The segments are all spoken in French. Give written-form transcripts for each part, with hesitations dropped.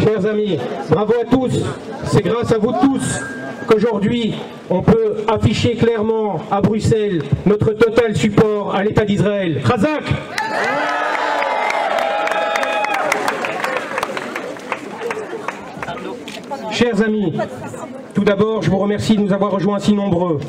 Chers amis, bravo à tous. C'est grâce à vous tous qu'aujourd'hui, on peut afficher clairement à Bruxelles notre total support à l'État d'Israël. Chazak! Chers amis, tout d'abord, je vous remercie de nous avoir rejoints si nombreux.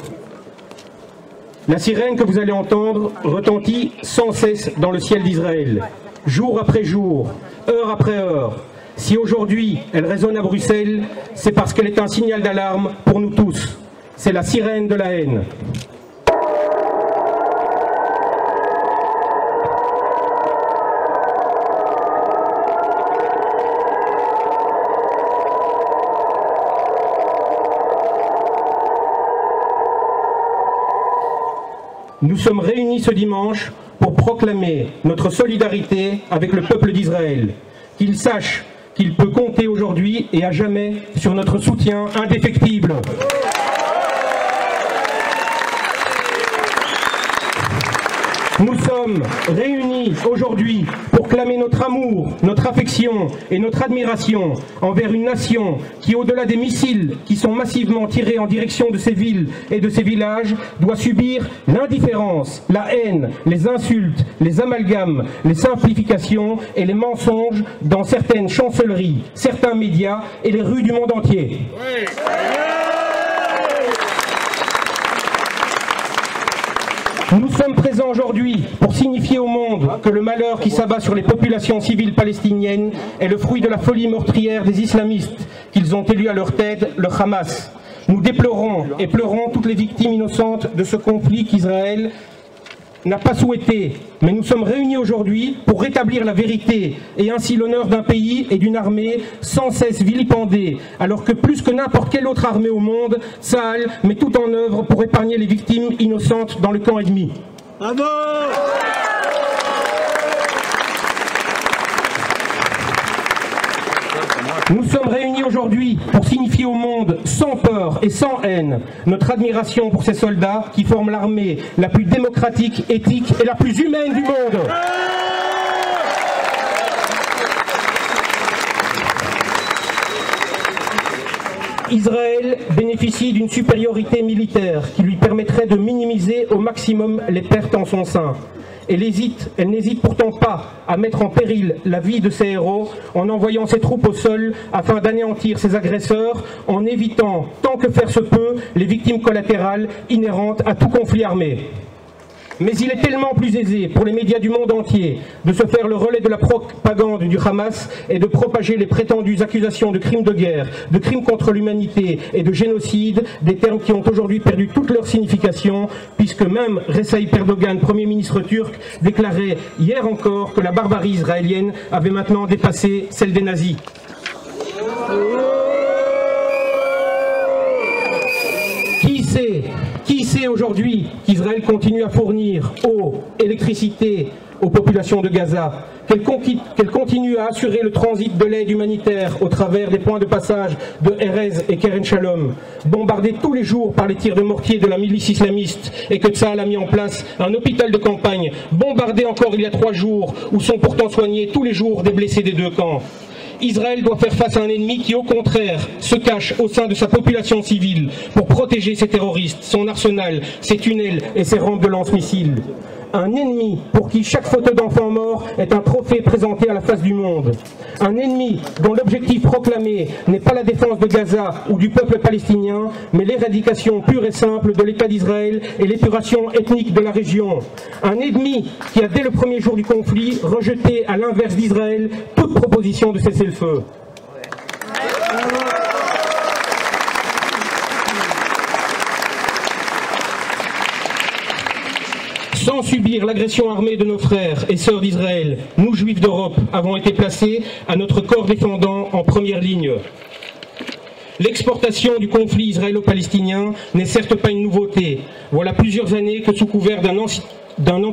La sirène que vous allez entendre retentit sans cesse dans le ciel d'Israël, jour après jour, heure après heure. Si aujourd'hui elle résonne à Bruxelles, c'est parce qu'elle est un signal d'alarme pour nous tous. C'est la sirène de la haine. Nous sommes réunis ce dimanche pour proclamer notre solidarité avec le peuple d'Israël. Qu'il sache qu'il peut compter aujourd'hui et à jamais sur notre soutien indéfectible. Nous sommes réunis aujourd'hui pour clamer notre amour, notre affection et notre admiration envers une nation qui, au-delà des missiles qui sont massivement tirés en direction de ces villes et de ces villages, doit subir l'indifférence, la haine, les insultes, les amalgames, les simplifications et les mensonges dans certaines chancelleries, certains médias et les rues du monde entier. Oui. Nous sommes présents aujourd'hui pour signifier au monde que le malheur qui s'abat sur les populations civiles palestiniennes est le fruit de la folie meurtrière des islamistes qu'ils ont élus à leur tête, le Hamas. Nous déplorons et pleurons toutes les victimes innocentes de ce conflit qu'Israël n'a pas souhaité, mais nous sommes réunis aujourd'hui pour rétablir la vérité et ainsi l'honneur d'un pays et d'une armée sans cesse vilipendée, alors que plus que n'importe quelle autre armée au monde, Tsahal met tout en œuvre pour épargner les victimes innocentes dans le camp ennemi. Bravo! Nous sommes réunis aujourd'hui pour signifier au monde, sans peur et sans haine, notre admiration pour ces soldats qui forment l'armée la plus démocratique, éthique et la plus humaine du monde. Israël bénéficie d'une supériorité militaire qui lui permettrait de minimiser au maximum les pertes en son sein. Elle n'hésite pourtant pas à mettre en péril la vie de ses héros en envoyant ses troupes au sol afin d'anéantir ses agresseurs, en évitant, tant que faire se peut, les victimes collatérales inhérentes à tout conflit armé. Mais il est tellement plus aisé pour les médias du monde entier de se faire le relais de la propagande du Hamas et de propager les prétendues accusations de crimes de guerre, de crimes contre l'humanité et de génocide, des termes qui ont aujourd'hui perdu toute leur signification, puisque même Recep Erdogan, Premier ministre turc, déclarait hier encore que la barbarie israélienne avait maintenant dépassé celle des nazis. Qui sait aujourd'hui qu'Israël continue à fournir eau, électricité aux populations de Gaza, qu'elle continue à assurer le transit de l'aide humanitaire au travers des points de passage de Erez et Keren Shalom, bombardés tous les jours par les tirs de mortier de la milice islamiste, et que Tsahal a mis en place un hôpital de campagne, bombardé encore il y a 3 jours, où sont pourtant soignés tous les jours des blessés des 2 camps. Israël doit faire face à un ennemi qui, au contraire, se cache au sein de sa population civile pour protéger ses terroristes, son arsenal, ses tunnels et ses rampes de lance-missiles. Un ennemi pour qui chaque photo d'enfant mort est un trophée présenté à la face du monde. Un ennemi dont l'objectif proclamé n'est pas la défense de Gaza ou du peuple palestinien, mais l'éradication pure et simple de l'État d'Israël et l'épuration ethnique de la région. Un ennemi qui a, dès le premier jour du conflit, rejeté à l'inverse d'Israël toute proposition de cessez-le-feu. Sans subir l'agression armée de nos frères et sœurs d'Israël, nous, Juifs d'Europe, avons été placés à notre corps défendant en première ligne. L'exportation du conflit israélo-palestinien n'est certes pas une nouveauté. Voilà plusieurs années que, sous couvert d'un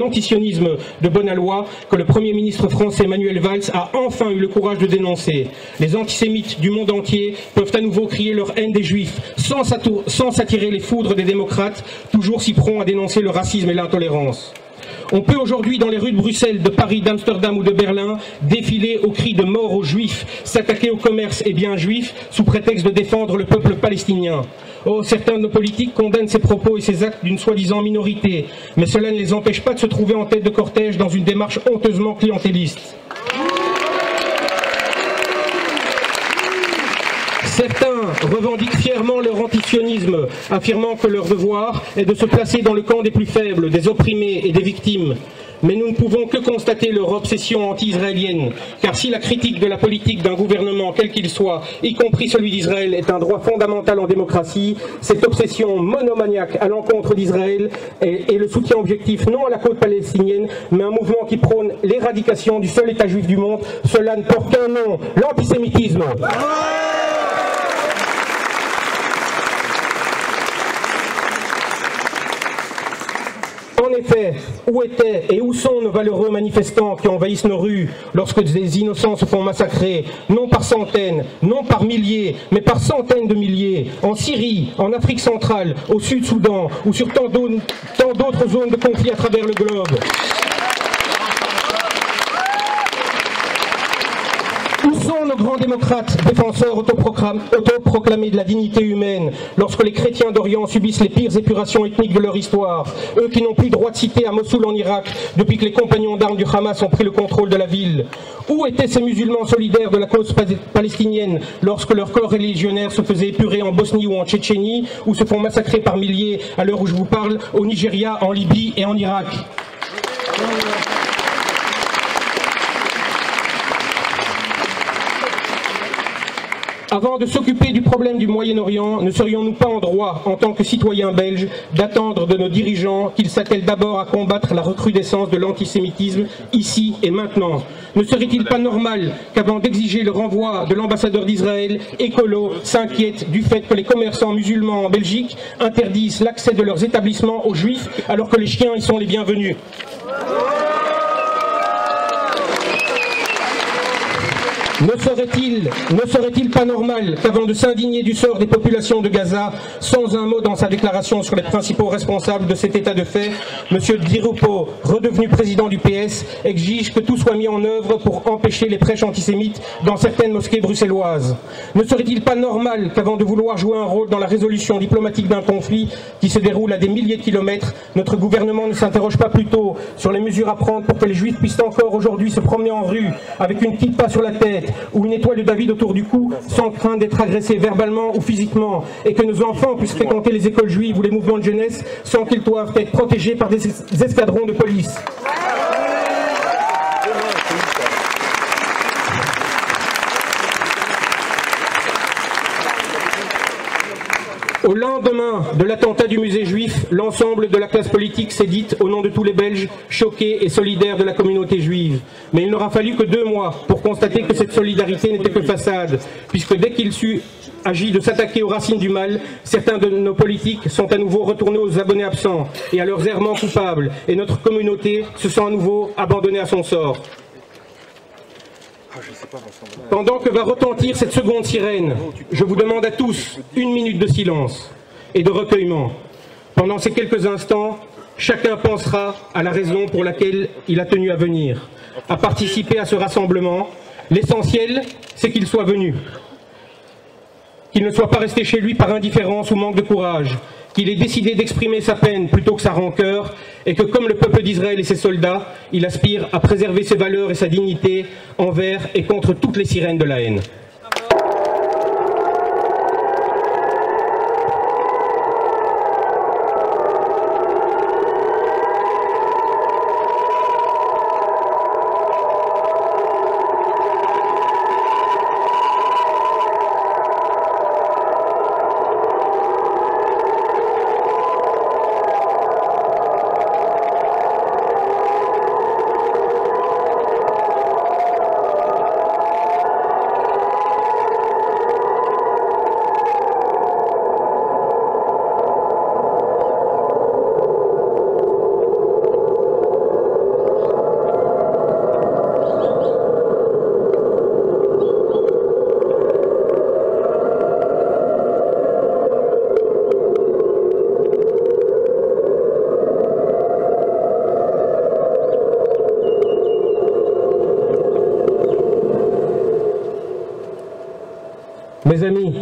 antisionisme de bonne aloi, que le Premier ministre français Manuel Valls a enfin eu le courage de dénoncer. Les antisémites du monde entier peuvent à nouveau crier leur haine des Juifs, sans s'attirer les foudres des démocrates, toujours si prompts à dénoncer le racisme et l'intolérance. On peut aujourd'hui, dans les rues de Bruxelles, de Paris, d'Amsterdam ou de Berlin, défiler au cri de mort aux juifs, s'attaquer au commerce et biens juifs sous prétexte de défendre le peuple palestinien. Oh, certains de nos politiques condamnent ces propos et ces actes d'une soi-disant minorité, mais cela ne les empêche pas de se trouver en tête de cortège dans une démarche honteusement clientéliste. Certains revendiquent fièrement leur antisionisme, affirmant que leur devoir est de se placer dans le camp des plus faibles, des opprimés et des victimes. Mais nous ne pouvons que constater leur obsession anti-israélienne, car si la critique de la politique d'un gouvernement, quel qu'il soit, y compris celui d'Israël, est un droit fondamental en démocratie, cette obsession monomaniaque à l'encontre d'Israël est le soutien objectif non à la cause palestinienne, mais un mouvement qui prône l'éradication du seul État juif du monde. Cela ne porte qu'un nom, l'antisémitisme. En effet, où étaient et où sont nos valeureux manifestants qui envahissent nos rues lorsque des innocents se font massacrer, non par centaines, non par milliers, mais par centaines de milliers, en Syrie, en Afrique centrale, au Sud-Soudan ou sur tant d'autres zones de conflit à travers le globe? Où sont nos grands démocrates, défenseurs autoproclamés de la dignité humaine, lorsque les chrétiens d'Orient subissent les pires épurations ethniques de leur histoire, eux qui n'ont plus droit de cité à Mossoul en Irak depuis que les compagnons d'armes du Hamas ont pris le contrôle de la ville? Où étaient ces musulmans solidaires de la cause palestinienne lorsque leurs corps religionnaires se faisaient épurer en Bosnie ou en Tchétchénie, ou se font massacrer par milliers, à l'heure où je vous parle, au Nigeria, en Libye et en Irak? Avant de s'occuper du problème du Moyen-Orient, ne serions-nous pas en droit, en tant que citoyens belges, d'attendre de nos dirigeants qu'ils s'attellent d'abord à combattre la recrudescence de l'antisémitisme, ici et maintenant? Ne serait-il pas normal qu'avant d'exiger le renvoi de l'ambassadeur d'Israël, Écolo s'inquiète du fait que les commerçants musulmans en Belgique interdisent l'accès de leurs établissements aux juifs alors que les chiens y sont les bienvenus? Ne serait-il pas normal qu'avant de s'indigner du sort des populations de Gaza, sans un mot dans sa déclaration sur les principaux responsables de cet état de fait, M. Di Rupo, redevenu président du PS, exige que tout soit mis en œuvre pour empêcher les prêches antisémites dans certaines mosquées bruxelloises? Ne serait-il pas normal qu'avant de vouloir jouer un rôle dans la résolution diplomatique d'un conflit qui se déroule à des milliers de kilomètres, notre gouvernement ne s'interroge pas plutôt sur les mesures à prendre pour que les juifs puissent encore aujourd'hui se promener en rue avec une kippa sur la tête ou une étoile de David autour du cou sans crainte d'être agressés verbalement ou physiquement, et que nos enfants puissent fréquenter les écoles juives ou les mouvements de jeunesse sans qu'ils doivent être protégés par des escadrons de police? Au lendemain de l'attentat du musée juif, l'ensemble de la classe politique s'est dite, au nom de tous les Belges, choqués et solidaires de la communauté juive. Mais il n'aura fallu que 2 mois pour constater que cette solidarité n'était que façade, puisque dès qu'il s'agit de s'attaquer aux racines du mal, certains de nos politiques sont à nouveau retournés aux abonnés absents et à leurs errements coupables, et notre communauté se sent à nouveau abandonnée à son sort. Pendant que va retentir cette seconde sirène, je vous demande à tous 1 minute de silence et de recueillement. Pendant ces quelques instants, chacun pensera à la raison pour laquelle il a tenu à venir, à participer à ce rassemblement. L'essentiel, c'est qu'il soit venu, qu'il ne soit pas resté chez lui par indifférence ou manque de courage, qu'il ait décidé d'exprimer sa peine plutôt que sa rancœur, et que comme le peuple d'Israël et ses soldats, il aspire à préserver ses valeurs et sa dignité envers et contre toutes les sirènes de la haine. Mes amis,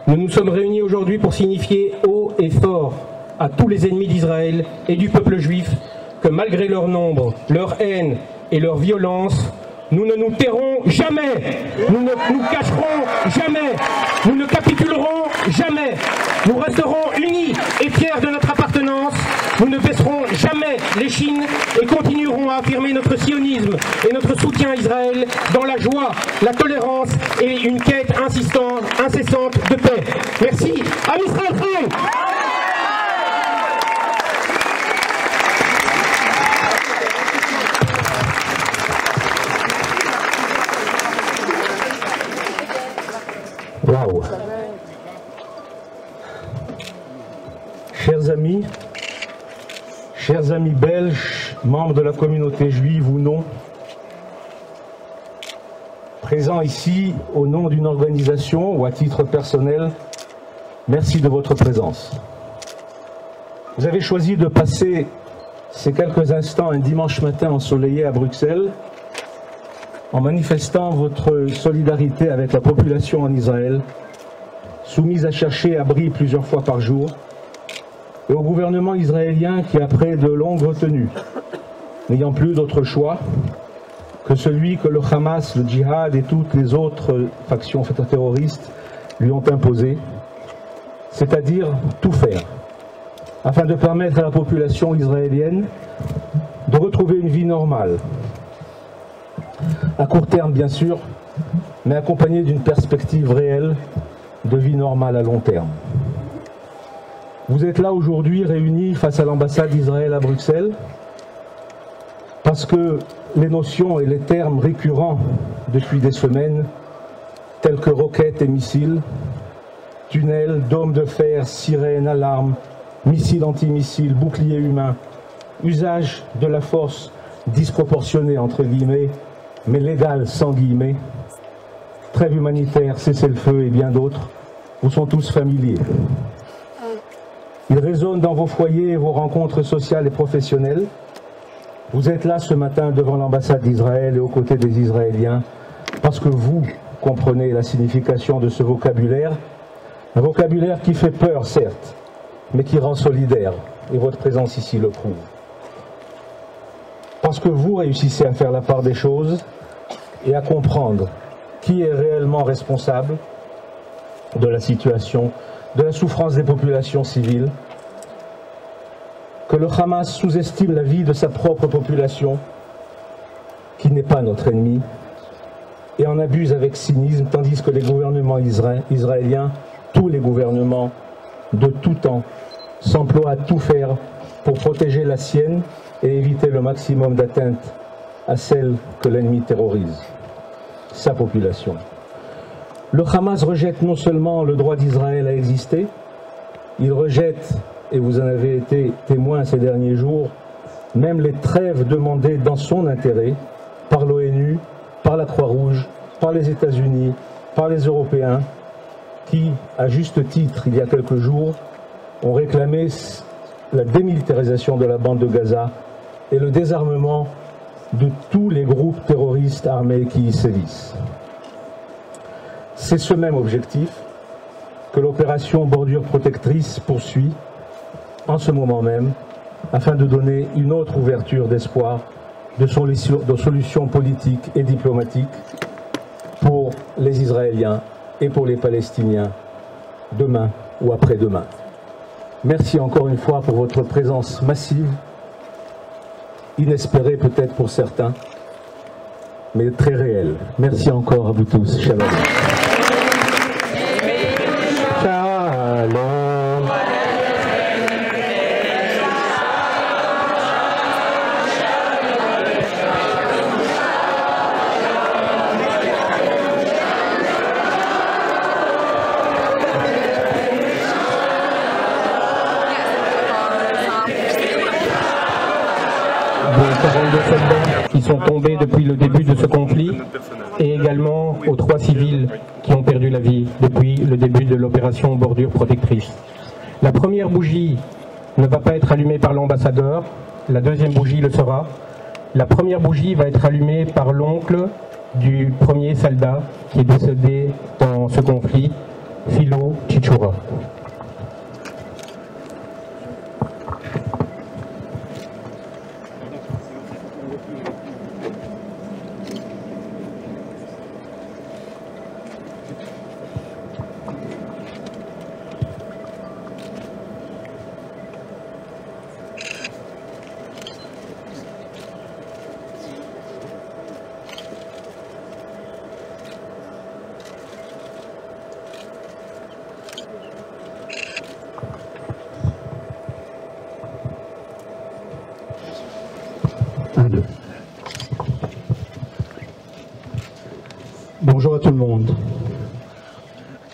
nous nous sommes réunis aujourd'hui pour signifier haut et fort à tous les ennemis d'Israël et du peuple juif que malgré leur nombre, leur haine et leur violence, nous ne nous tairons jamais, nous ne nous cacherons jamais, nous ne capitulerons jamais, nous resterons unis et fiers de notre appartenance, nous ne baisserons jamais l'échine et continuerons à affirmer notre sionisme et notre soutien à Israël dans la joie, la tolérance et une quête incessante de paix. Merci. Am Israël Chai. Waouh! Chers amis belges, membres de la communauté juive ou non, présents ici au nom d'une organisation ou à titre personnel, merci de votre présence. Vous avez choisi de passer ces quelques instants un dimanche matin ensoleillé à Bruxelles en manifestant votre solidarité avec la population en Israël, soumise à chercher abri plusieurs fois par jour, et au gouvernement israélien qui, après de longues retenues, n'ayant plus d'autre choix que celui que le Hamas, le djihad et toutes les autres factions terroristes lui ont imposé, c'est-à-dire tout faire, afin de permettre à la population israélienne de retrouver une vie normale, à court terme bien sûr, mais accompagnée d'une perspective réelle de vie normale à long terme. Vous êtes là aujourd'hui réunis face à l'ambassade d'Israël à Bruxelles parce que les notions et les termes récurrents depuis des semaines, tels que roquettes et missiles, tunnels, dômes de fer, sirènes, alarmes, missiles antimissiles, boucliers humains, usage de la force disproportionnée entre guillemets, mais légale sans guillemets, trêve humanitaire, cessez-le-feu et bien d'autres, vous sont tous familiers. Ils résonnent dans vos foyers et vos rencontres sociales et professionnelles. Vous êtes là ce matin devant l'ambassade d'Israël et aux côtés des Israéliens parce que vous comprenez la signification de ce vocabulaire, un vocabulaire qui fait peur certes, mais qui rend solidaire, et votre présence ici le prouve. Parce que vous réussissez à faire la part des choses et à comprendre qui est réellement responsable de la situation, de la souffrance des populations civiles, que le Hamas sous-estime la vie de sa propre population, qui n'est pas notre ennemi, et en abuse avec cynisme, tandis que les gouvernements israéliens, tous les gouvernements de tout temps, s'emploient à tout faire pour protéger la sienne et éviter le maximum d'atteintes à celle que l'ennemi terrorise, sa population. Le Hamas rejette non seulement le droit d'Israël à exister, il rejette, et vous en avez été témoin ces derniers jours, même les trêves demandées dans son intérêt par l'ONU, par la Croix-Rouge, par les États-Unis, par les Européens, qui, à juste titre, il y a quelques jours, ont réclamé la démilitarisation de la bande de Gaza et le désarmement de tous les groupes terroristes armés qui y sévissent. C'est ce même objectif que l'opération Bordure Protectrice poursuit en ce moment même, afin de donner une autre ouverture d'espoir de solutions politiques et diplomatiques pour les Israéliens et pour les Palestiniens, demain ou après-demain. Merci encore une fois pour votre présence massive, inespérée peut-être pour certains, mais très réelle. Merci encore à vous tous. Shalom. Shalom. Soldats qui sont tombés depuis le début de ce conflit et également aux 3 civils qui ont perdu la vie depuis le début de l'opération Bordure Protectrice. La première bougie ne va pas être allumée par l'ambassadeur, la deuxième bougie le sera. La première bougie va être allumée par l'oncle du premier soldat qui est décédé dans ce conflit Philo Chichura. Bonjour à tout le monde.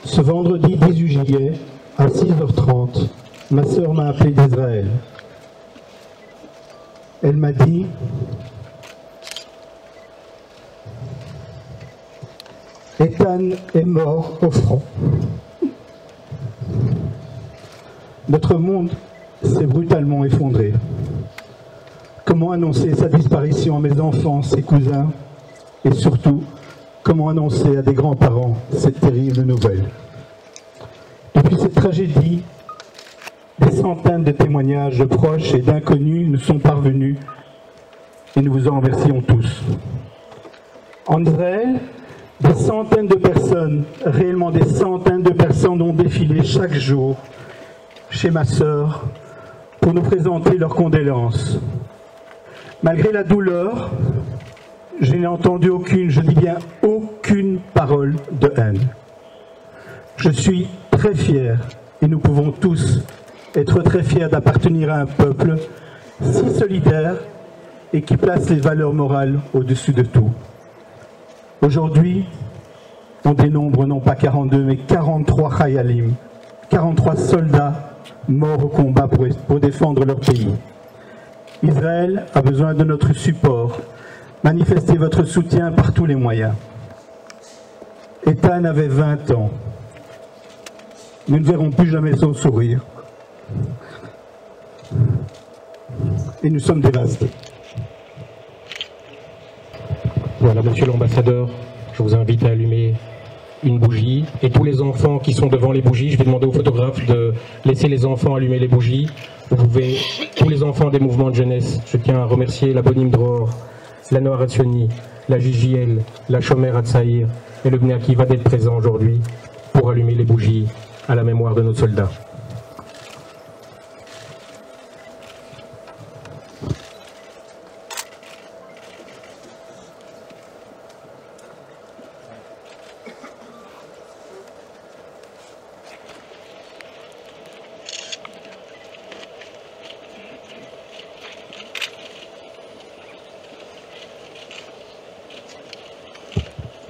Ce vendredi 18 juillet, à 6h30, ma sœur m'a appelé d'Israël. Elle m'a dit « Ethan est mort au front. » Notre monde s'est brutalement effondré. Comment annoncer sa disparition à mes enfants, ses cousins, et surtout, comment annoncer à des grands-parents cette terrible nouvelle? Depuis cette tragédie, des centaines de témoignages de proches et d'inconnus nous sont parvenus et nous vous en remercions tous. En Israël, des centaines de personnes, réellement des centaines de personnes ont défilé chaque jour chez ma sœur pour nous présenter leurs condoléances. Malgré la douleur, je n'ai entendu aucune, je dis bien aucune parole de haine. Je suis très fier, et nous pouvons tous être très fiers d'appartenir à un peuple si solidaire et qui place les valeurs morales au-dessus de tout. Aujourd'hui, on dénombre non pas 42, mais 43 Chayalim, 43 soldats morts au combat pour défendre leur pays. Israël a besoin de notre support. Manifestez votre soutien par tous les moyens. Ethan avait 20 ans. Nous ne verrons plus jamais son sourire. Et nous sommes dévastés. Voilà, monsieur l'ambassadeur, je vous invite à allumer une bougie. Et tous les enfants qui sont devant les bougies, je vais demander au photographe de laisser les enfants allumer les bougies. Vous pouvez, tous les enfants des mouvements de jeunesse, je tiens à remercier la Bonim Dror, la Noa Ratsioni, la JJL, la Shomer Hatzaïr et le Bnei Akiva d'être présents aujourd'hui pour allumer les bougies à la mémoire de nos soldats.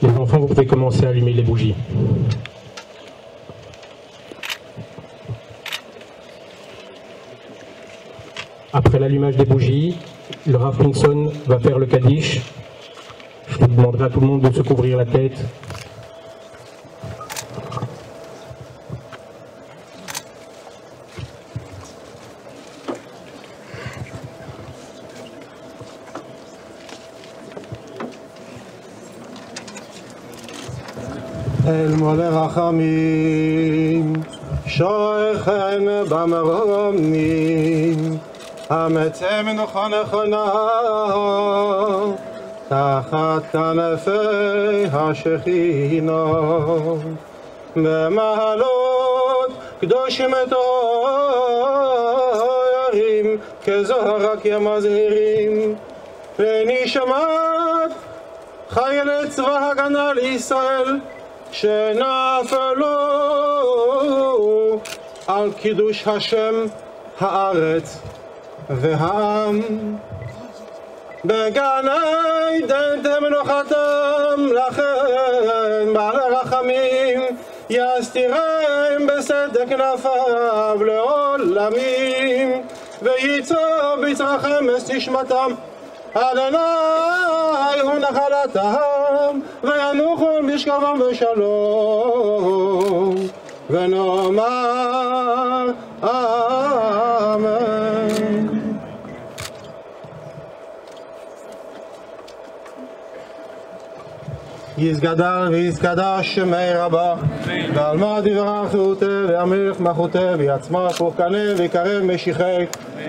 Les enfants, vous pouvez commencer à allumer les bougies. Après l'allumage des bougies, le Rav Pinson va faire le Kaddish. Je vous demanderai à tout le monde de se couvrir la tête. אל מלא רחמים, שוכן במרומים, המצא מנוחה נכונה, תחת כנפי השכינה. במעלות קדושים מתוארים, כזוהר רק ימזהירים, לנשמת חיילי צבא הגנה לישראל, שנפלו על קידוש השם הארץ והעם. בגן עדן תמנוחתם לכם בעלי רחמים, יסתירם בסדק כנפיו לעולמים, וייצור בצרכם את נשמתם. אדוני הוא נחלתם, וינוחו בשכבם בשלום, ונאמר אמן. יסגדל ויסקדש שמי רבה ועל מה דברה חירותי והמלך מלכותי ויעצמה פורקנה ויקרב משיחי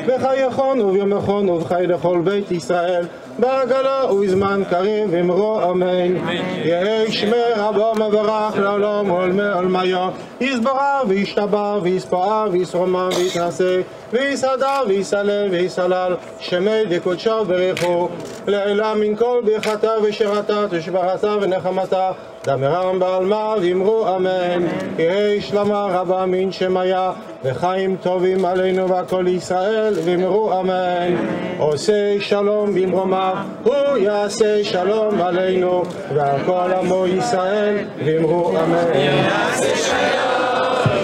וחייכון וביומכון ובחי לכל בית ישראל בעגלה ובזמן קריב ואמרו אמן. יהי שמי רבה מברך לעולם ולעולמיה יסברה וישתבח ויספעה ויסרומה ויתנשא ויסעדה ויסלל ויסלל שמי דקודשה ברכו לעילה מן כל ברכתה ושרתה ושברתה ונחמתה דמרם בעלמה ואמרו אמן. יהי שלמה רבה מן שמיה וחיים טובים עלינו והכל ישראל ואמרו אמן. עושה שלום במרומיו הוא יעשה שלום עלינו ועל כל עמו ישראל ואמרו אמן. יעשה שלום,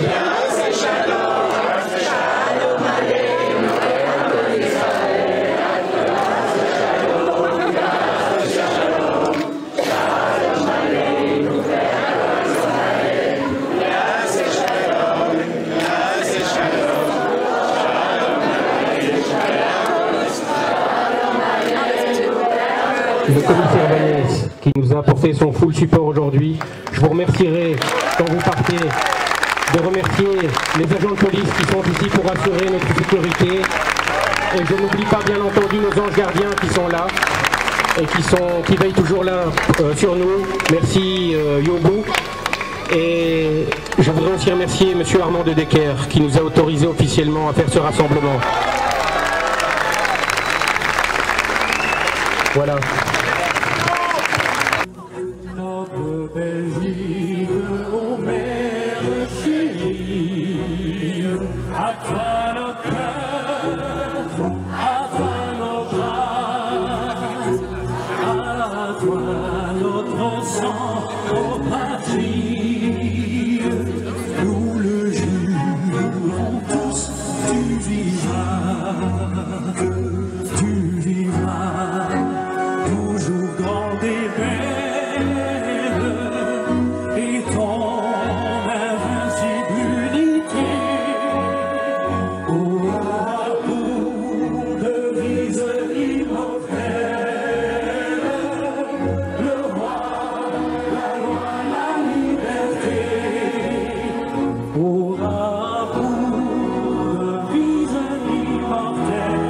יעשה שלום, שלום עלינו ועל כל ישראל יעשה שלום, יעשה שלום, שלום עלינו ועל כל ישראל יעשה שלום, יעשה שלום, שלום עלינו. Le commissaire Vanès, qui nous a apporté son full support aujourd'hui. Je vous remercierai, quand vous partez, de remercier les agents de police qui sont ici pour assurer notre sécurité. Et je n'oublie pas bien entendu nos anges gardiens qui sont là et qui veillent toujours là sur nous. Merci Yobu. Et je voudrais aussi remercier M. Armand de Decker qui nous a autorisé officiellement à faire ce rassemblement. Voilà. Notre Belgique, ô mère chérie, à toi notre cœur, à toi nos bras, à toi notre sang, ô patrie, nous le jurons tous, tu vivras, toujours grande et belle, et ton invincible unité aura pour devise immortelle le roi, la loi, la liberté, aura pour devise immortelle.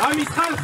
Am Israël